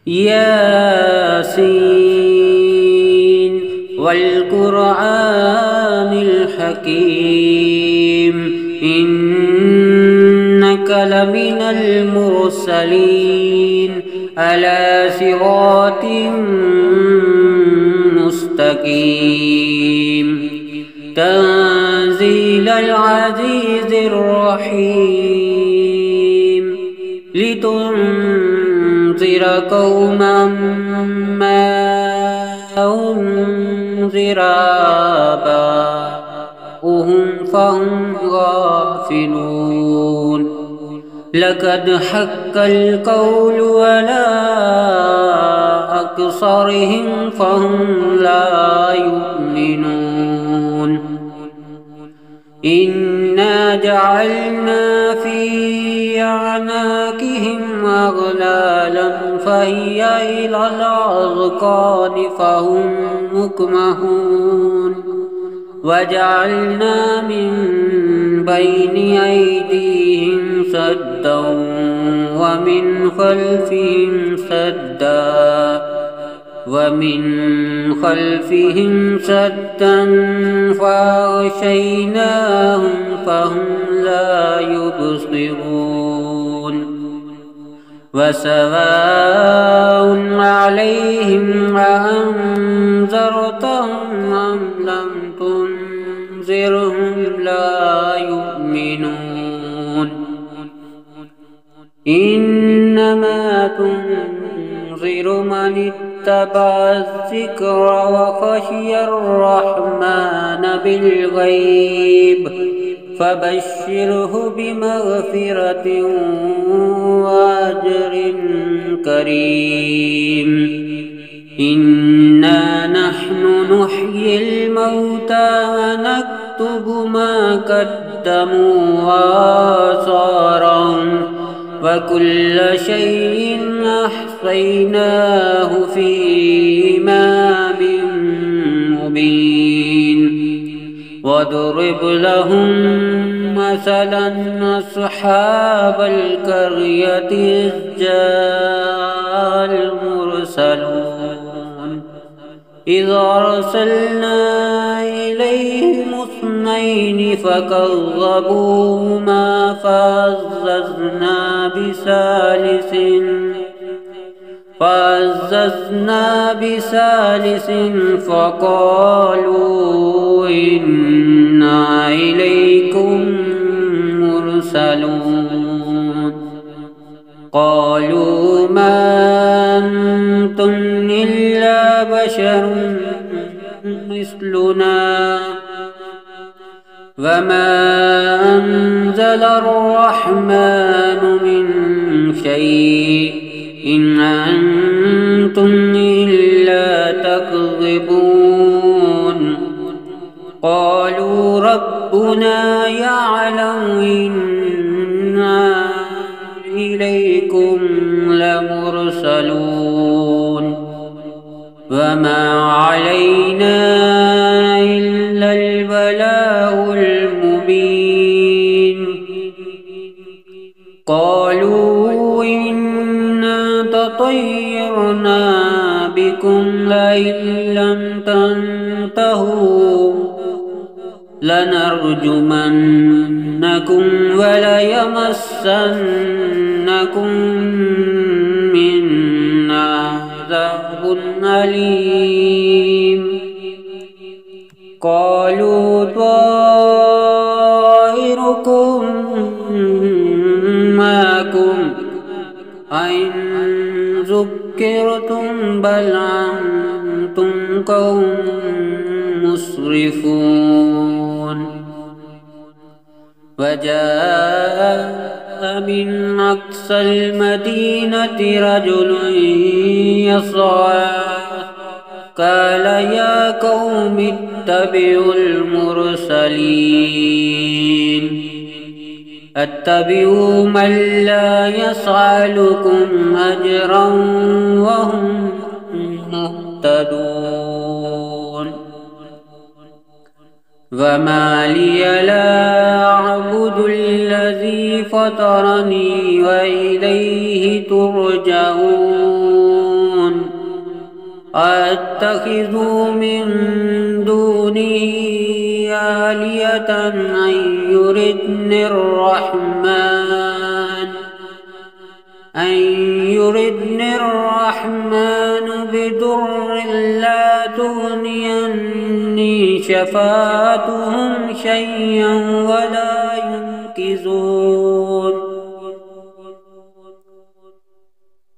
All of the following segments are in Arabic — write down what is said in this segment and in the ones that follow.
ياسين والقرآن الحكيم إنك لمن المرسلين على صراط مستقيم تنزيل العزيز الرحيم لتنذر قوما ما أنذر آباؤهم فهم غافلون لقد حق القول على أكثرهم فهم لا يؤمنون إنا جعلنا في أعناقهم أغلالا فهي إلى الأذقان فهم مقمحون وجعلنا من بين أيديهم سدا ومن خلفهم سدا فأغشيناهم فهم لا يبصرون وسواء عليهم أأنذرتهم أم لم تنذرهم لا يؤمنون إنما تنذر من اتبع الذكر وخشي الرحمن بالغيب فبشره بمغفرة وأجر كريم إنا نحن نحيي الموتى ونكتب ما قدموا وآثارهم وكل شيء أحصيناه في إمام مبين واضرب لهم مثلا أصحاب القرية إذ جاء المرسلون إذ أرسلنا إليهم اثنين فكذبوهما فعززنا بثالث فقالوا إنا إليكم مرسلون قالوا ما أنتم إلا بشر مثلنا وما أنزل الرحمن من شيء إن أنتم إلا تكذبون قالوا ربنا يعلم إنا إليكم لمرسلون وما علينا إلا البلاغ المبين قالوا إنا تطيرنا بكم لئن لم تنتهوا لنرجمنكم وليمسنكم منا عذاب أليم قالوا طائركم معكم أئن ذكرتم بل أنتم قوم مسرفون وجاء من أقصى المدينة رجل يسعى قال يا قوم اتبعوا المرسلين اتبعوا من لا يسألكم أجرا وهم مهتدون وما لي لا أعبد الذي فطرني وإليه ترجعون أتخذوا من دونه آلهة أن يردن الرحمن بضر لا تغني عني شفاعتهم شيئا ولا ينقذون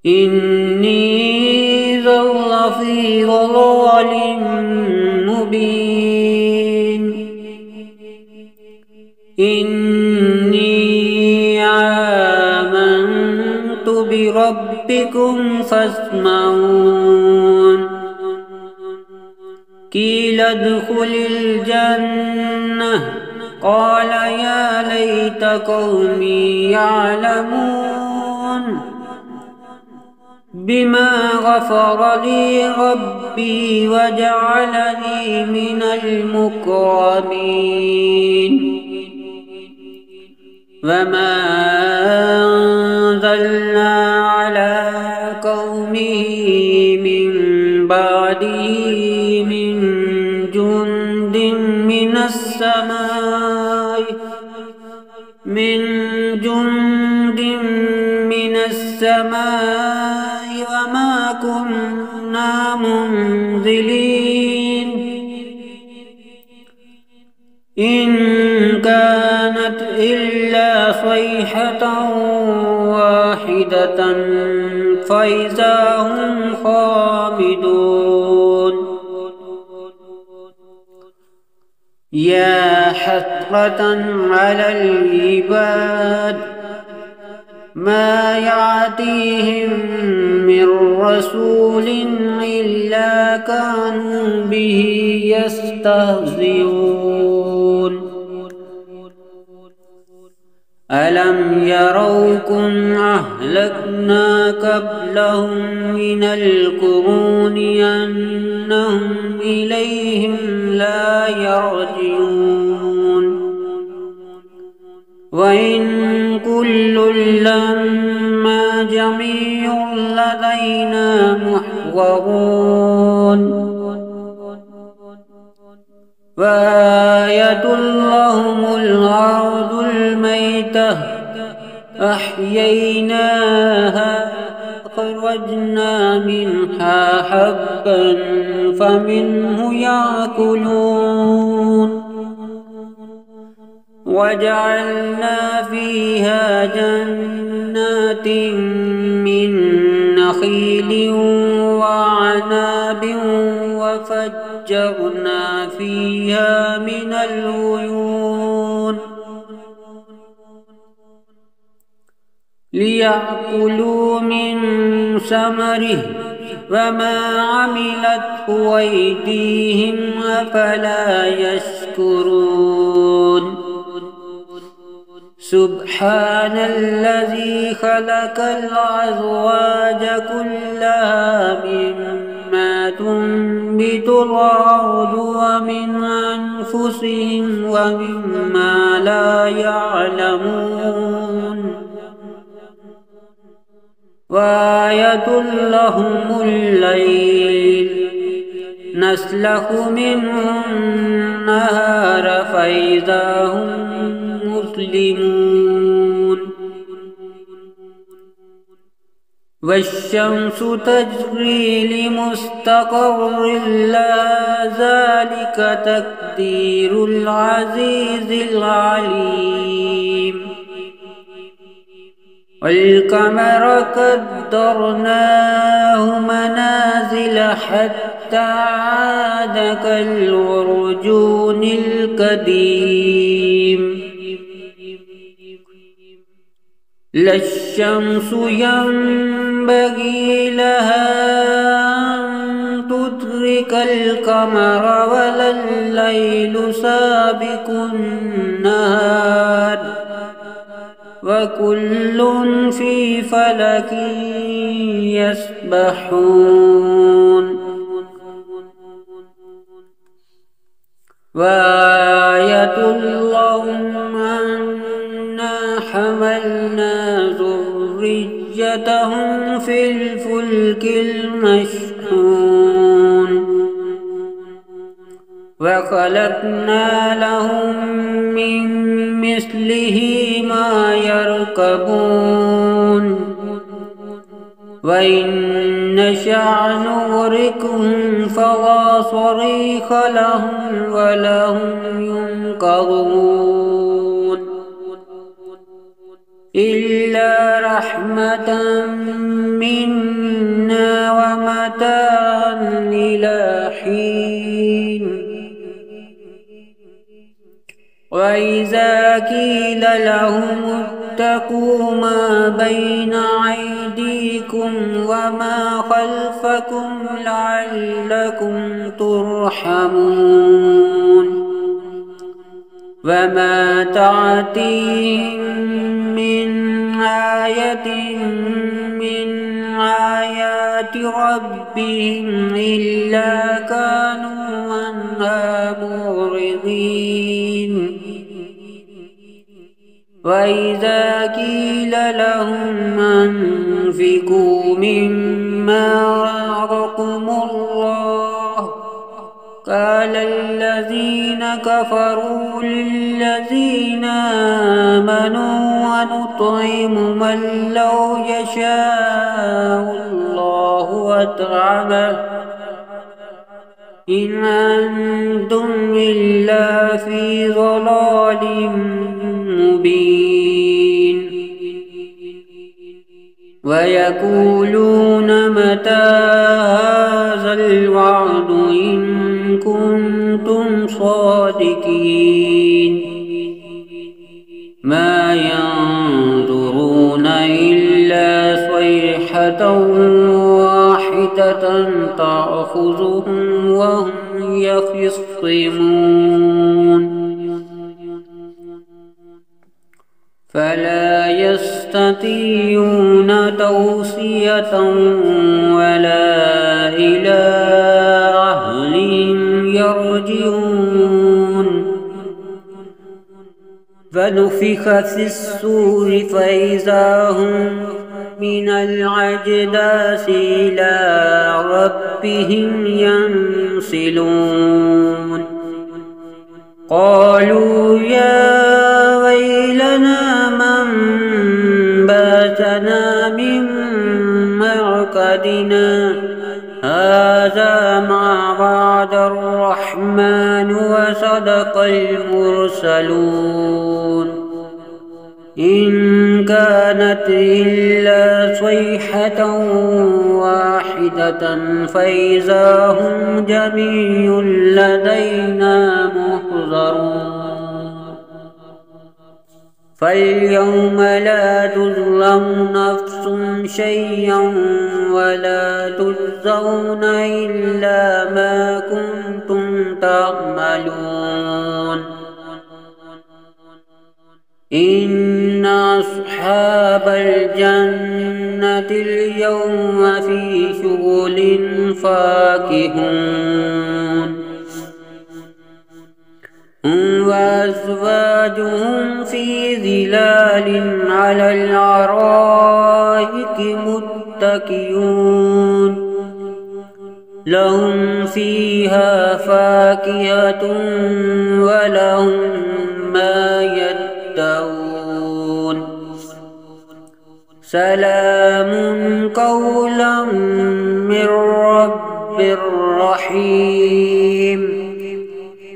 إني إذا لفي ضلال مبين إني آمنت بربكم فاسمعون قيل ادخل الجنة قال يا ليت قومي يعلمون بما غفر لي ربي وجعلني من المكرمين وما أنزلنا على قومه من بعده من جند من السماء وما كنا منزلين إن كانت إلا صيحة واحدة فإذا هم خامدون يا حسرة على العباد ما يأتيهم من رسول إلا كانوا به يستهزئون ألم يروا كم أهلكنا قبلهم من القرون أنهم إليهم لا يرجعون وإن كل لما جميع لدينا محضرون وآية لهم الأرض الميتة أحييناها أخرجنا منها حبا فمنه يأكلون وجعلنا فيها جنات من نخيل وعناب وفجرنا فيها من العيون ليأكلوا من ثمره وما عملته أيديهم أفلا يشكرون سبحان الذي خلق الأزواج كلها مما تنبت الأرض ومن أنفسهم ومما لا يعلمون وآية لهم الليل نسلخ منه النهار فإذا هم مسلمون والشمس تجري لمستقر لها ذلك تقدير العزيز العليم والقمر قدرناه منازل حتى عاد كالعرجون القديم لا الشمس ينبغي لها أن تدرك القمر ولا الليل سابق النهار وكل في فلك يسبحون وآية لهم أنا حملنا ذريتهم في الفلك المشحون وخلقنا لهم من مثله ما يركبون وإن نشأ نغرقهم فلا صريخ لهم ولا هم ينقذون إلا رحمة منا ومتاعا إلى حين وإذا قيل لهم اتقوا ما بين أيديكم وما خلفكم لعلكم ترحمون وما تأتيهم من آية من آيات ربهم إلا كانوا عنها معرضين وإذا قيل لهم أنفقوا مما رزقكم الله قال الذين كفروا للذين آمنوا ونطعم من لو يشاء الله أطعمه إن أنتم إلا في ضلال مبين ويقولون متى هذا الوعد إن كنتم صادقين ما ينظرون إلا صيحة واحدة تأخذهم وهم يخصمون فلا يستطيعون توصية ولا إلى أهلهم يرجعون فنفخ في الصور فإذا هم من الأجداث إلى ربهم ينسلون قالوا يا ويلنا من باتنا من مرقدنا هذا ما وعد الرحمن وصدق المرسلون إن كانت إلا صيحة واحدة فإذا هم جميع لدينا محضرون فاليوم لا تظلم نفس شيئا ولا تجزون إلا ما كنتم تعملون إن أصحاب الجنة اليوم في شغل فاكهون وأزواجهم في ظلال على الأرائك متكئون لهم فيها فاكهة ولهم ما يدعون سلام قولا من رب رحيم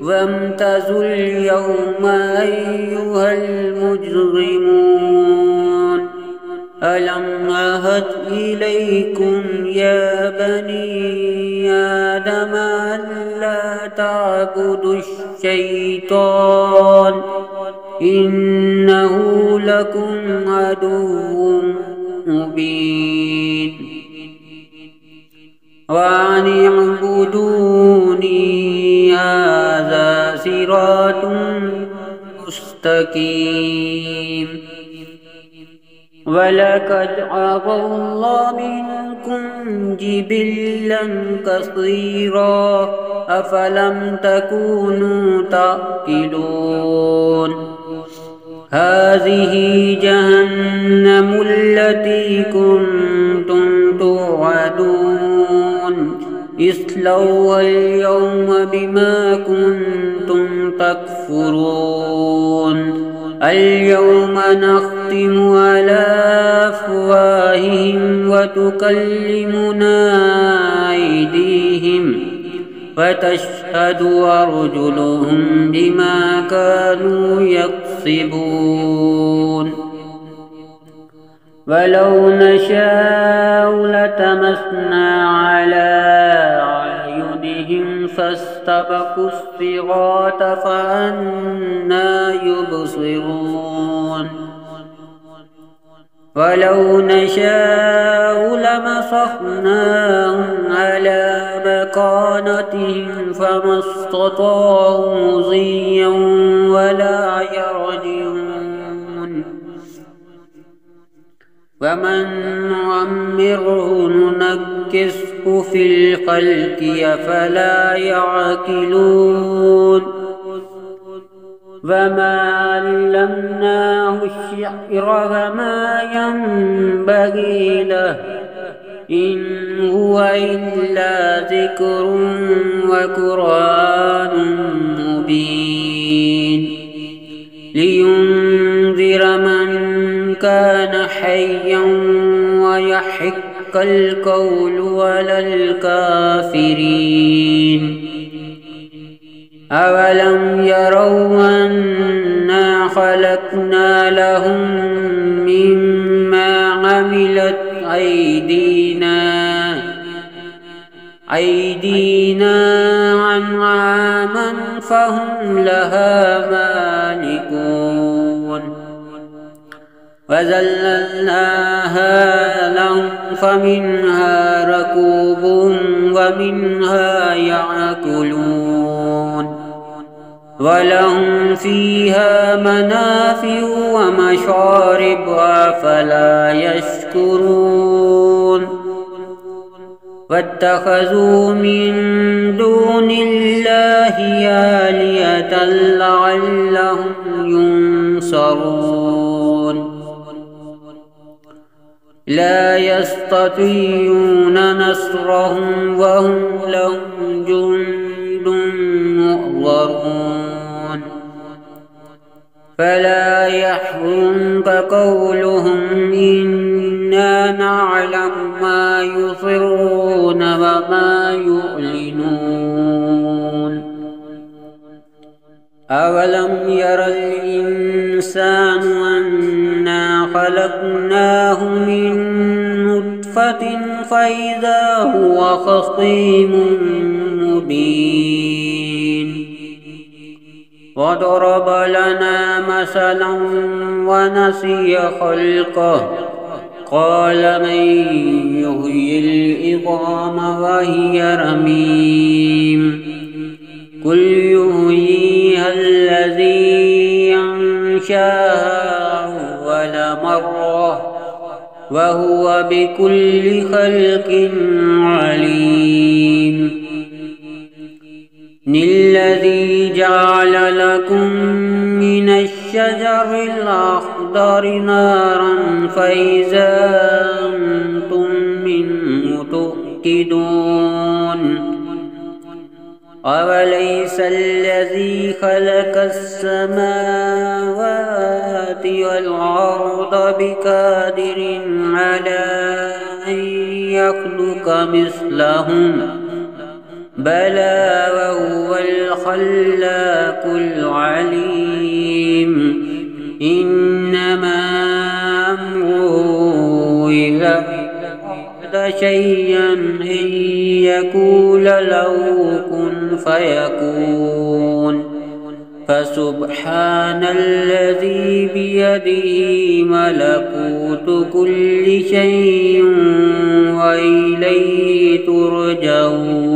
وامتازوا اليوم أيها المجرمون ألم أعهد إليكم يا بني آدم ألا تعبدوا الشيطان إنه لكم عدو مبين وأن اعبدوني هذا صراط مستقيم ولقد عفا الله منكم جبلا كثيرا أفلم تكونوا تعقلون هذه جهنم التي كنتم توعدون اصلوها اليوم بما كنتم تكفرون اليوم نختم على أفواههم وتكلمنا أيديهم وتشهد أرجلهم بما كانوا يكسبون ولو نشاء لتمسنا على أعينهم فاستبقوا الصراط فأنى يبصرون ولو نشاء لمسخناهم على مكانتهم فما استطاعوا مضيا ولا يرجعون ومن نعمره ننكسه في الخلق أفلا يعقلون وما علمناه الشعر وما ينبغي له إن هو إلا ذكر وقرآن مبين لينذر من كان حيا ويحق القول على الكافرين أولم يروا أنا خلقنا لهم مما عملت أيدينا أنعاما فهم لها مالكون وذللناها لهم فمنها ركوبهم ومنها يأكلون ولهم فيها منافع ومشارب أفلا يشكرون واتخذوا من دون الله آلهة لعلهم ينصرون لا يستطيعون نصرهم وهم لهم جند محضرون فلا يحزنك قولهم إنا نعلم ما يسرون وما يعلنون أولم ير الإنسان أنا خلقناه من نطفة فإذا هو خصيم مبين وضرب لنا مثلا ونسي خلقه قال من يحيي العظام وهي رميم قل يحييها الذي أنشاها أول مرة وهو بكل خلق عليم الذي جعل لكم من الشجر الأخضر نارا فإذا أنتم منه توقدون أوليس الذي خلق السماوات والأرض بقادر على أن يخلق مثلهم بلى وهو الخلاق العليم إنما أمره إذا أراد شيئا أن يقول له كن فيكون فسبحان الذي بيده ملكوت كل شيء وإليه ترجعون